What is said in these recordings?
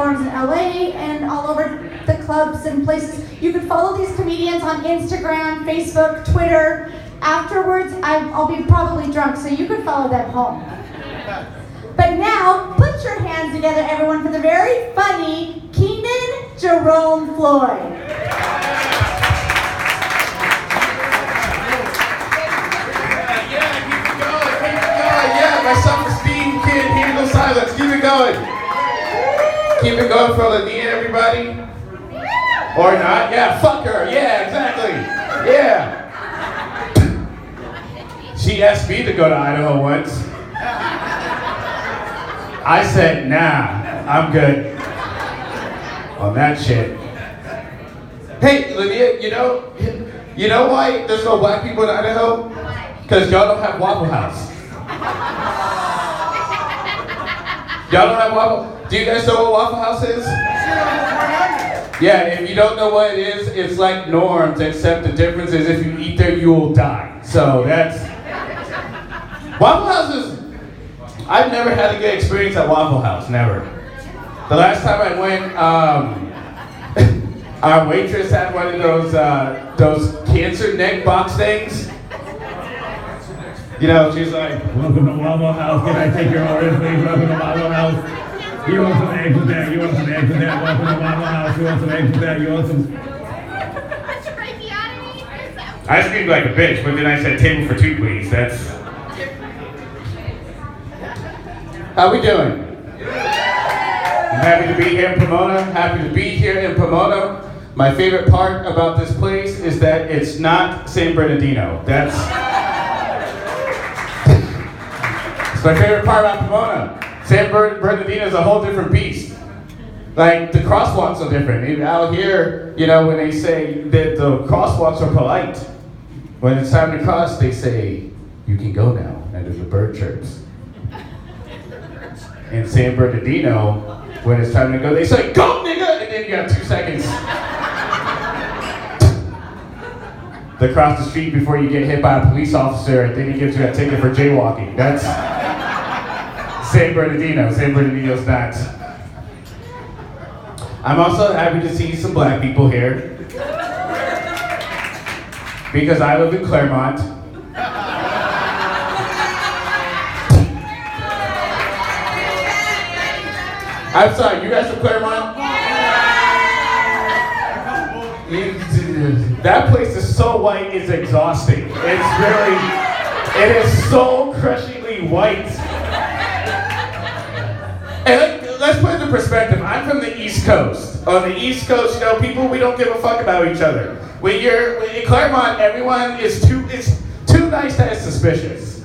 performs in LA and all over the clubs and places. You can follow these comedians on Instagram, Facebook, Twitter. Afterwards, I'll be probably drunk, so you can follow them home. But now, put your hands together, everyone, for the very funny Kenan Jerome Floyd. My self-esteem can't handle silence. Keep it going. Keep it going for Linnea, everybody. Or not. Yeah, fuck her. Yeah, exactly. Yeah. She asked me to go to Idaho once. I said, nah, I'm good on that shit. Hey, Linnea, you know why there's no black people in Idaho? Because y'all don't have Waffle House. Y'all don't have Waffle? Do you guys know what Waffle House is? Yeah, if you don't know what it is, it's like Norms, except the difference is if you eat there, you will die. So that's... Waffle House is... I've never had a good experience at Waffle House, never. The last time I went, our waitress had one of those cancer neck box things. You know, she's like, welcome to Waffle House. Can I take your order, please? Welcome to Waffle House. You want some eggs with that? You want some eggs with that? Welcome to Waffle House. You want some eggs with that? You want some... I screamed like a bitch, but then I said, table for two, please. That's... How we doing? I'm happy to be here in Pomona. Happy to be here in Pomona. My favorite part about this place is that it's not San Bernardino. That's... It's my favorite part about Pomona. San Bernardino is a whole different beast. Like, the crosswalks are different. Out here, you know, when they say that the crosswalks are polite, when it's time to cross, they say, you can go now, and then the bird chirps. In San Bernardino, when it's time to go, they say, go, nigga! And then you have 2 seconds to cross the street before you get hit by a police officer, and then he gives you a ticket for jaywalking. That's San Bernardino. San Bernardino's not. I'm also happy to see some black people here because I live in Claremont. I'm sorry, you guys from Claremont? That place is so white, it's exhausting. It is so crushingly white. And let's put it in perspective. I'm from the East Coast. On the East Coast, you know, people, we don't give a fuck about each other. In Claremont, everyone is too nice to be suspicious.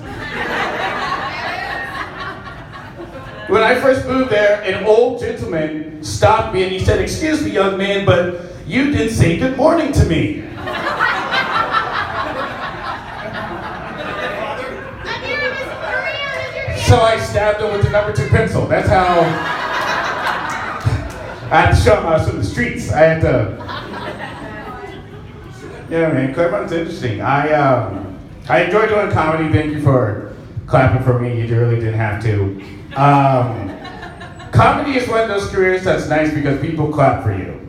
When I first moved there, an old gentleman stopped me and he said, excuse me, young man, but you didn't say good morning to me. So I stabbed him with the number 2 pencil. That's how I had to show him I was from the streets. I had to. Yeah, man, Claremont's interesting. I enjoy doing comedy. Thank you for clapping for me. You really didn't have to. Comedy is one of those careers that's nice because people clap for you.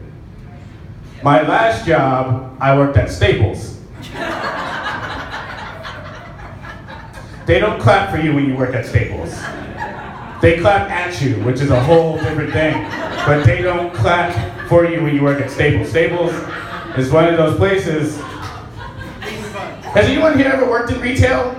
My last job, I worked at Staples. They don't clap for you when you work at Staples. They clap at you, which is a whole different thing. But they don't clap for you when you work at Staples. Staples is one of those places. Has anyone here ever worked in retail?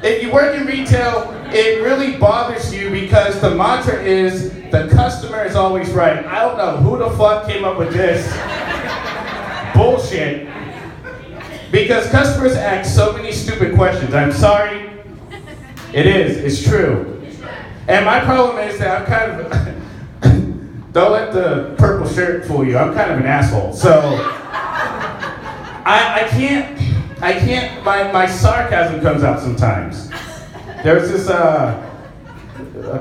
If you work in retail, it really bothers you because the mantra is the customer is always right. I don't know who the fuck came up with this bullshit because customers ask so many stupid questions. I'm sorry. It's true. And my problem is that I'm kind of, don't let the purple shirt fool you, I'm kind of an asshole. So, I can't, my sarcasm comes out sometimes. There was this, a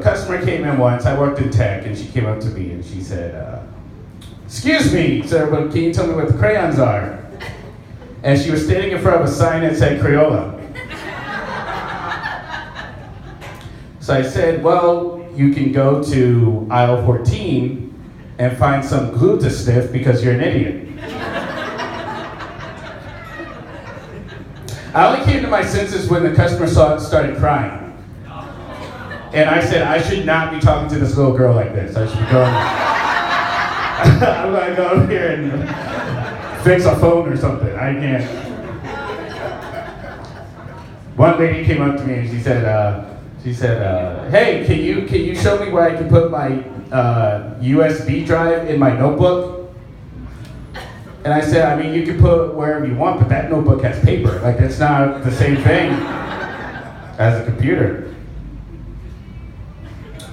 customer came in once, I worked in tech, and she came up to me and she said, excuse me, sir, but can you tell me what the crayons are? And she was standing in front of a sign that said Crayola. So I said, well, you can go to aisle 14 and find some glue to sniff because you're an idiot. I only came to my senses when the customer started crying. And I said, I should not be talking to this little girl like this. I should be going, I'm gonna go over here and fix a phone or something. I can't. One lady came up to me and she said, hey, can you show me where I can put my USB drive in my notebook? And I said, I mean, you can put it wherever you want, but that notebook has paper. Like, that's not the same thing as a computer.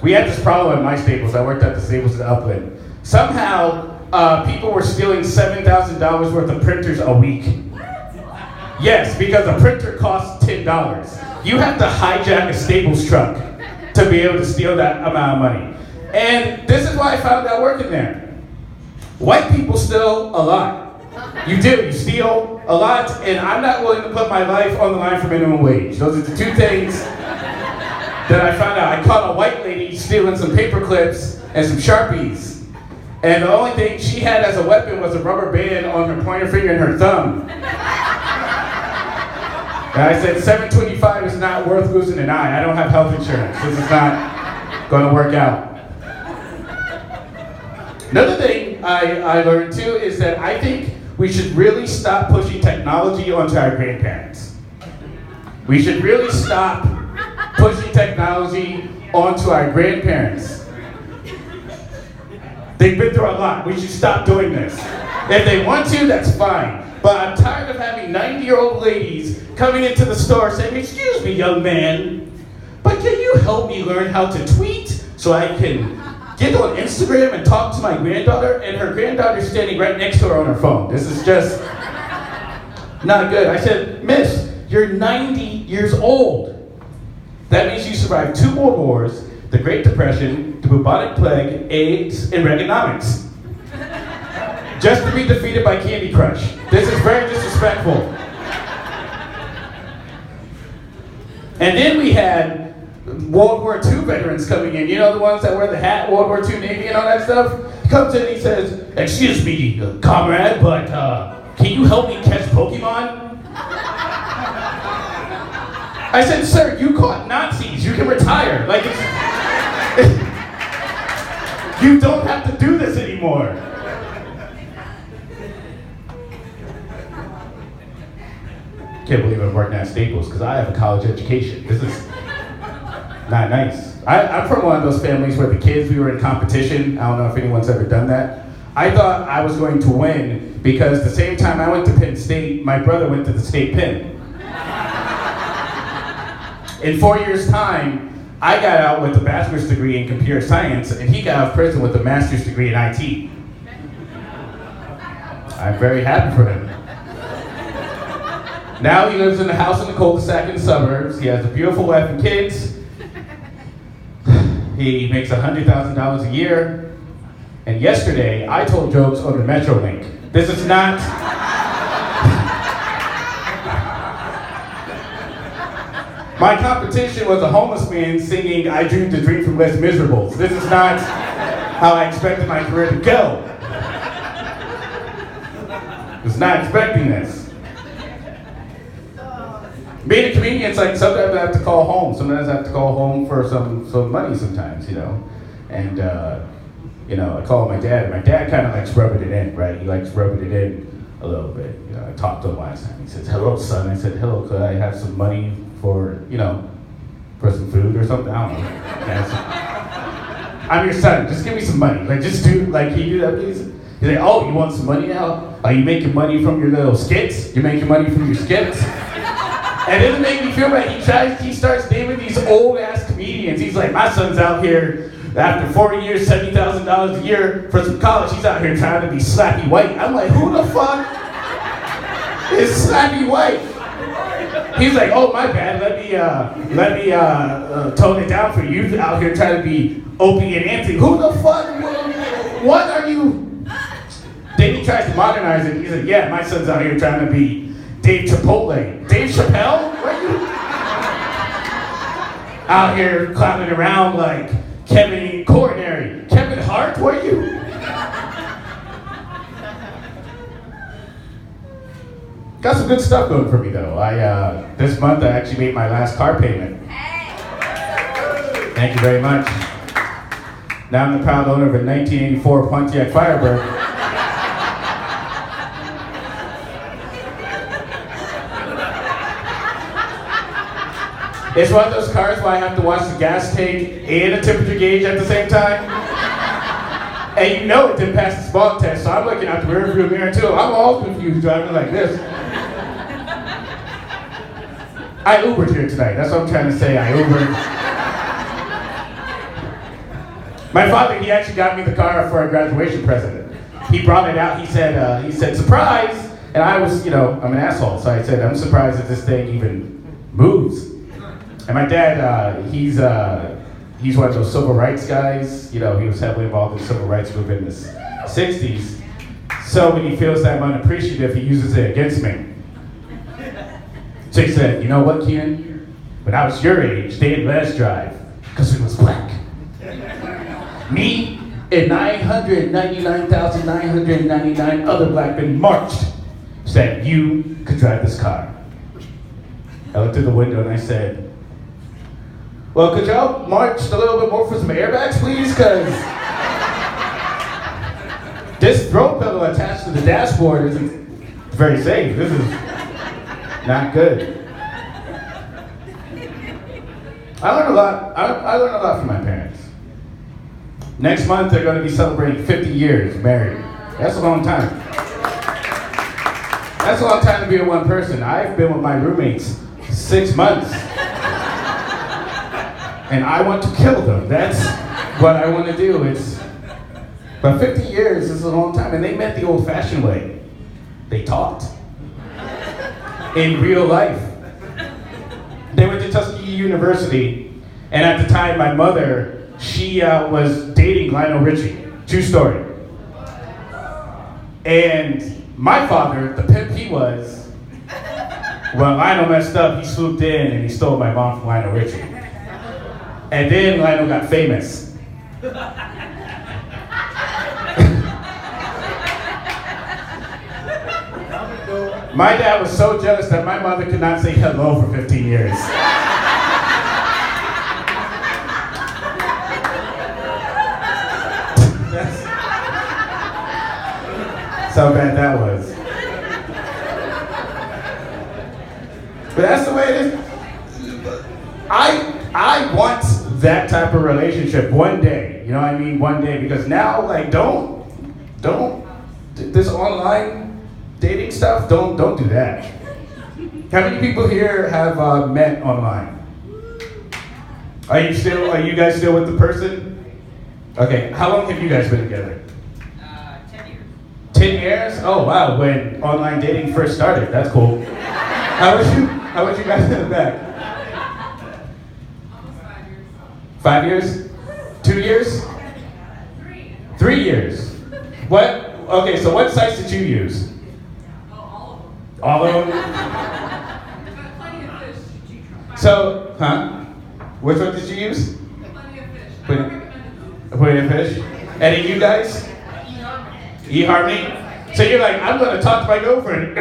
We had this problem at my Staples. I worked at the Staples in Upland. Somehow, people were stealing $7,000 worth of printers a week. Yes, because a printer costs $10. You have to hijack a Staples truck to be able to steal that amount of money. And this is why I found out working there. White people steal a lot. You do, you steal a lot, and I'm not willing to put my life on the line for minimum wage. Those are the two things that I found out. I caught a white lady stealing some paper clips and some Sharpies. And the only thing she had as a weapon was a rubber band on her pointer finger and her thumb. And I said, $725 is not worth losing an eye. I don't have health insurance. This is not going to work out. Another thing I learned too is that I think we should really stop pushing technology onto our grandparents. We should really stop pushing technology onto our grandparents. They've been through a lot. We should stop doing this. If they want to, that's fine. But I'm tired of having 90-year-old ladies coming into the store saying, excuse me, young man, but can you help me learn how to tweet so I can get on Instagram and talk to my granddaughter? And her granddaughter's standing right next to her on her phone. This is just not good. I said, Miss, you're 90 years old. That means you survived 2 world wars, the Great Depression, the bubonic plague, AIDS, and Reaganomics. Just to be defeated by Candy Crush. This is very disrespectful. And then we had World War II veterans coming in. You know, the ones that wear the hat, World War II Navy and all that stuff? He comes in and he says, excuse me, comrade, but can you help me catch Pokemon? I said, sir, you caught Nazis. You can retire. Like, you don't have to do this anymore. Can't believe I'm working at Staples because I have a college education. This is not nice. I'm from one of those families where the kids, we were in competition. I don't know if anyone's ever done that. I thought I was going to win because the same time I went to Penn State, my brother went to the state Penn. In 4 years' time, I got out with a bachelor's degree in computer science, and he got out of prison with a master's degree in IT. I'm very happy for him. Now he lives in a house in the cul-de-sac in the suburbs. He has a beautiful wife and kids. He makes $100,000 a year. And yesterday, I told jokes on the Metrolink. This is not... My competition was a homeless man singing I Dreamed a Dream from Les Miserables. This is not how I expected my career to go. I was not expecting this. Being a comedian, it's like sometimes I have to call home. Sometimes I have to call home for some money sometimes, you know. And, you know, I call my dad. My dad kind of likes rubbing it in, right? He likes rubbing it in a little bit. You know, I talked to him last time. He says, hello, son. I said, hello, could I have some money for, you know, for some food or something? I don't know. I'm your son. Just give me some money. Like, just do, like, can you do that, please? He's like, oh, you want some money now? Are you making money from your little skits? You're making money from your skits? And it doesn't make me feel right. He starts naming these old-ass comedians. He's like, my son's out here, after 40 years, $70,000 a year for some college, he's out here trying to be Slappy White. I'm like, who the fuck is Slappy White? He's like, oh, my bad, let me tone it down for you. You're out here trying to be Opie and Anthony. Who the fuck, what are you? Then he tries to modernize it. He's like, yeah, my son's out here trying to be Dave Chipotle. Dave Chappelle? What are you? Out here clowning around like Kevin Coronary. Kevin Hart, were you? Got some good stuff going for me though. This month I actually made my last car payment. Thank you very much. Now I'm the proud owner of a 1984 Pontiac Firebird. It's one of those cars where I have to watch the gas tank and the temperature gauge at the same time. And you know it didn't pass the smog test, so I'm looking out the rear view mirror too. I'm all confused driving like this. I Ubered here tonight. That's what I'm trying to say. I Ubered. My father, he actually got me the car for a graduation present. He brought it out. He said, surprise. And I was, I'm an asshole. So I said, I'm surprised that this thing even moves. And my dad, he's one of those civil rights guys. He was heavily involved in the civil rights movement in the 60s. So when he feels that I'm unappreciative, he uses it against me. So he said, you know what, Kenan? When I was your age, they didn't let us drive because we was black. Me and 999,999 other black men marched so that you could drive this car. I looked through the window and I said, well, could y'all march a little bit more for some airbags, please? Because this throw pillow attached to the dashboard isn't very safe. This is not good. I learned a lot. I learned a lot from my parents. Next month, they're going to be celebrating 50 years married. That's a long time. That's a long time to be with one person. I've been with my roommates 6 months. And I want to kill them. That's what I want to do. But 50 years is a long time. And they met the old-fashioned way. They talked. In real life. They went to Tuskegee University. And at the time, my mother, she was dating Lionel Richie. True story. And my father, the pimp he was, when Lionel messed up, he swooped in and he stole my mom from Lionel Richie. And then Lionel got famous. My dad was so jealous that my mother could not say hello for 15 years. That's how bad that was. But that's the way it is. I want that type of relationship one day. You know what I mean? One day. Because now, don't this online dating stuff, don't do that. How many people here have met online? Are you guys still with the person? Okay, how long have you guys been together? 10 years. 10 years? Oh wow, when online dating first started. That's cool. How about you guys in the back? Almost 5 years. 5 years? 2 years? 3 years. What? Okay, so what sites did you use? All of them. All of them? But plenty of fish. So, which one did you use? Plenty of fish. I Plenty- don't recommend it. Plenty of fish. Any of you guys? eHarmony? So you're like, I'm gonna talk to my girlfriend.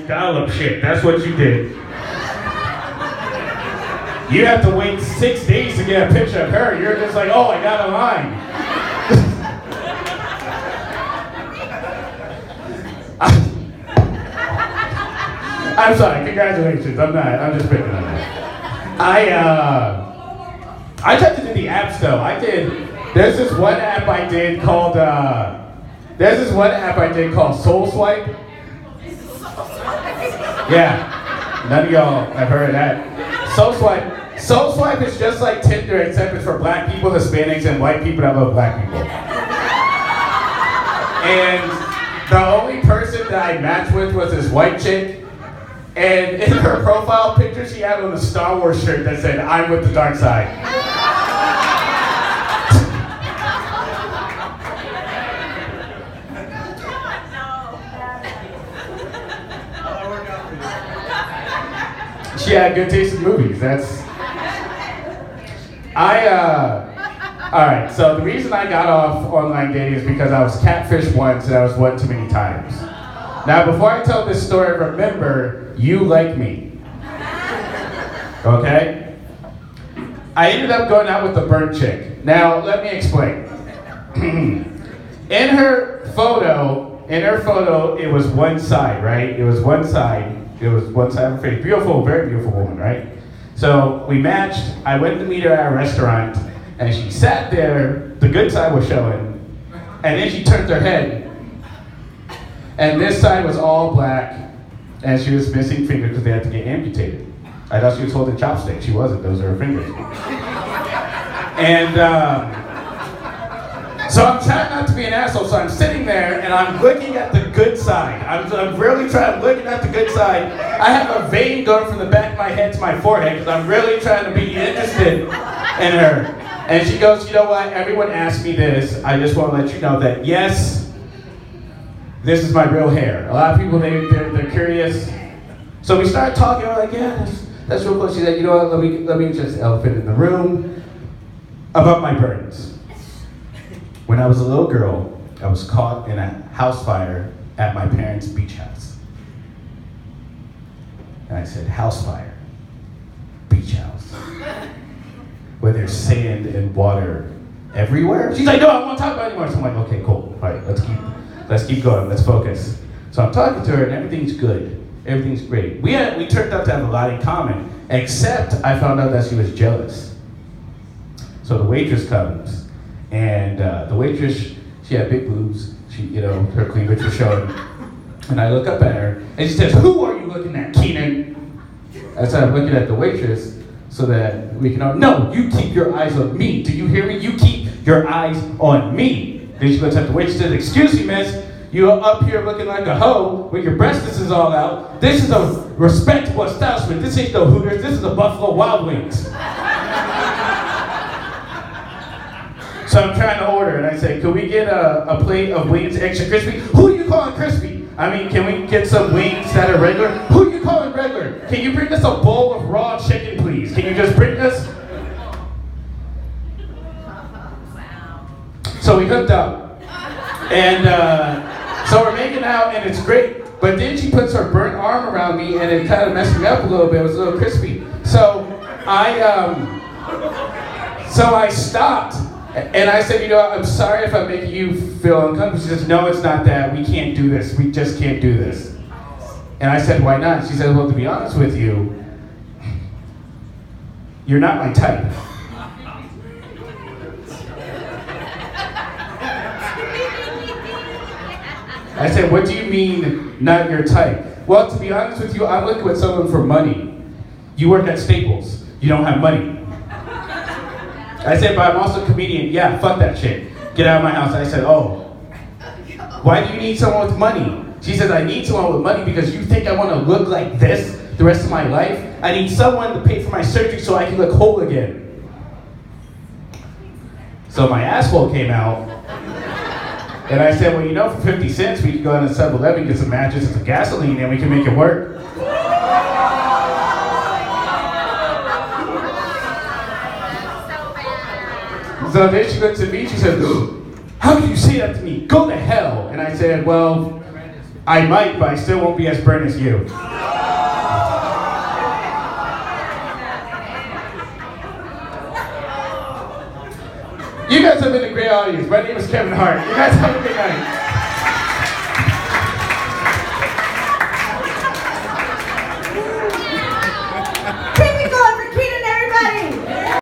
Dial-up shit. That's what you did. You have to wait 6 days to get a picture of her. You're just like, oh, I got a line. I'm sorry. Congratulations. I'm just picking on that. I tried to do the apps though. There's this one app I did called Soul Swipe. Yeah. None of y'all have heard of that. Soul Swipe is just like Tinder, except it's for black people, Hispanics, and white people that love black people. And the only person that I matched with was this white chick. And in her profile picture, she had on a Star Wars shirt that said, I'm with the dark side. She had good taste in movies. All right, so the reason I got off online dating is because I was catfished once and I was won too many times. Now, before I tell this story, remember, you like me. Okay? I ended up going out with the burnt chick. Now, let me explain. In her photo, it was one side, right? It was one side of her face. Beautiful, very beautiful woman, right? So we matched. I went to meet her at a restaurant, and she sat there. The good side was showing, and then she turned her head, and this side was all black, and she was missing fingers because they had to get amputated. I thought she was holding chopsticks. She wasn't. Those are her fingers. And so I'm trying not to be an asshole. So I'm sitting there, and I'm looking at the good side. I'm really looking at the good side. I have a vein going from the back of my head to my forehead because I'm really trying to be interested in her. And she goes, you know what? Everyone asked me this. I just want to let you know that yes, this is my real hair. A lot of people they're curious. So we started talking. We're like, yeah, that's real cool. She said, you know what? Let me just elephant in the room about my burns. When I was a little girl, I was caught in a house fire at my parents' beach house. And I said, house fire, beach house, where there's sand and water everywhere. She's like, no, I don't want to talk about it anymore. So I'm like, okay, cool. All right, let's keep going. Let's focus. So I'm talking to her, and everything's good. Everything's great. We turned out to have a lot in common, except I found out that she was jealous. So the waitress comes. And the waitress, she had big boobs. Her cleavage was showing. And I look up at her, and she says, "Who are you looking at, Kenan?" I said, "I'm looking at the waitress so that we can all." "No, you keep your eyes on me. Do you hear me? You keep your eyes on me." Then she looks at the waitress and says, "Excuse me, miss. You're up here looking like a hoe with your breasts is all out. This is a respectable establishment. This ain't no Hooters. This is a Buffalo Wild Wings." So I'm trying to order, and I say, "Could we get a plate of wings extra crispy?" "Who do you calling crispy?" "I mean, can we get some wings that are regular?" "Who are you calling regular?" "Can you bring us a bowl of raw chicken, please? Can you just bring us?" So we hooked up, and so we're making out, and it's great. But then she puts her burnt arm around me, and it kind of messed me up a little bit. It was a little crispy. So I stopped. And I said, "I'm sorry if I'm making you feel uncomfortable." She says, "No, it's not that. We can't do this. We just can't do this." And I said, "Why not?" She said, "Well, to be honest with you, you're not my type." I said, "What do you mean, not your type?" "Well, to be honest with you, I'm looking with someone for money. You work at Staples. You don't have money." I said, "But I'm also a comedian." "Yeah, fuck that shit. Get out of my house." I said, "Oh, why do you need someone with money?" She says, "I need someone with money because you think I want to look like this the rest of my life? I need someone to pay for my surgery so I can look whole again." So my asshole came out, and I said, "Well, for 50 cents, we could go down to 7-Eleven, get some matches and some gasoline, and we can make it work." So then she looks at me, she says, "How can you say that to me? Go to hell." And I said, "Well, I might, but I still won't be as burnt as you." You guys have been a great audience. My name is Kevin Hart. You guys have a good night.